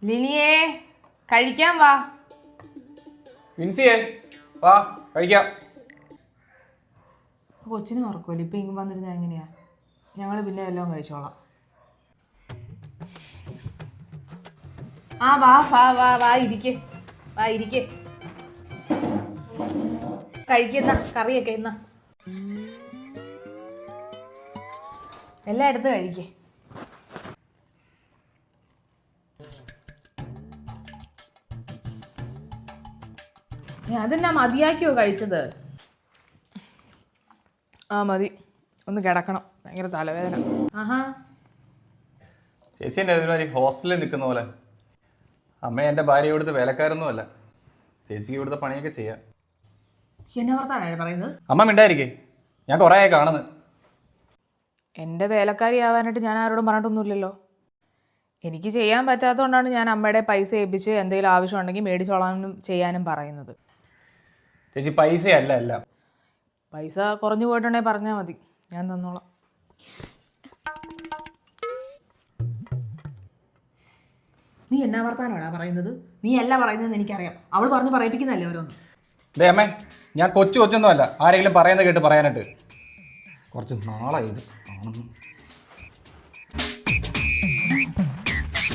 ലിനിയേ കഴിക്കാൻ വാ. വിൻസിയേ വാ കഴിക്കാം. കൊച്ചിനെ ഉറക്കുമല്ലോ, ഇപ്പം ഇങ്ങ് വന്നിരുന്നത് എങ്ങനെയാ? ഞങ്ങൾ പിന്നെ വല്ലതും കഴിച്ചോളാം. ആ വാ വാ വാ വാ ഇരിക്കേ, വാ ഇരിക്കേ. കഴിക്കുന്ന കറിയൊക്കെ എന്നാ എല്ലാം എടുത്ത് കഴിക്കേ. അതെന്നാ മതിയാക്കിയോ കഴിച്ചത്? ആ മതി, ഒന്ന് കിടക്കണം, ഭയങ്കര തലവേദന. ആഹാ, ചേച്ചി എൻ്റെ ഒരുമാതിരി ഹോസ്റ്റലിൽ നിൽക്കുന്ന പോലെ. അമ്മ എൻ്റെ ഭാര്യ ഇവിടുത്തെ വേലക്കാരൊന്നുമല്ല, ചേച്ചിക്ക് ഇവിടുത്തെ പണിയൊക്കെ ചെയ്യാം. എന്നെ വർത്താനല്ലേ പറയുന്നത്? അമ്മ മിണ്ടായിരിക്കേ, ഞാൻ കുറേ ആയി കാണുന്നത്. എൻ്റെ വേലക്കാരി ആവാനായിട്ട് ഞാൻ ആരോടും പറഞ്ഞിട്ടൊന്നുമില്ലല്ലോ. എനിക്ക് ചെയ്യാൻ പറ്റാത്തതുകൊണ്ടാണ് ഞാൻ അമ്മയുടെ പൈസ ഏൽപ്പിച്ച് എന്തെങ്കിലും ആവശ്യമുണ്ടെങ്കിൽ മേടിച്ചോളാനും ചെയ്യാനും പറയുന്നത്. ചേച്ചി പൈസയല്ല എല്ലാം. പൈസ കുറഞ്ഞു പോയിട്ടുണ്ടെങ്കിൽ പറഞ്ഞാൽ മതി, ഞാൻ തന്നോളാം. നീ എന്നാ വർത്താനാടാ പറയുന്നത്? നീ അല്ല പറയുന്നതെന്ന് എനിക്കറിയാം, അവൾ പറഞ്ഞ് പറയിപ്പിക്കുന്നതല്ലേ ഓരോന്ന്. ദേ അമ്മേ, ഞാൻ കൊച്ചൊന്നുമല്ല ആരെങ്കിലും പറയുന്നത് കേട്ട് പറയാനായിട്ട്. കുറച്ച് നാളായി ഇത് കാണുന്നു.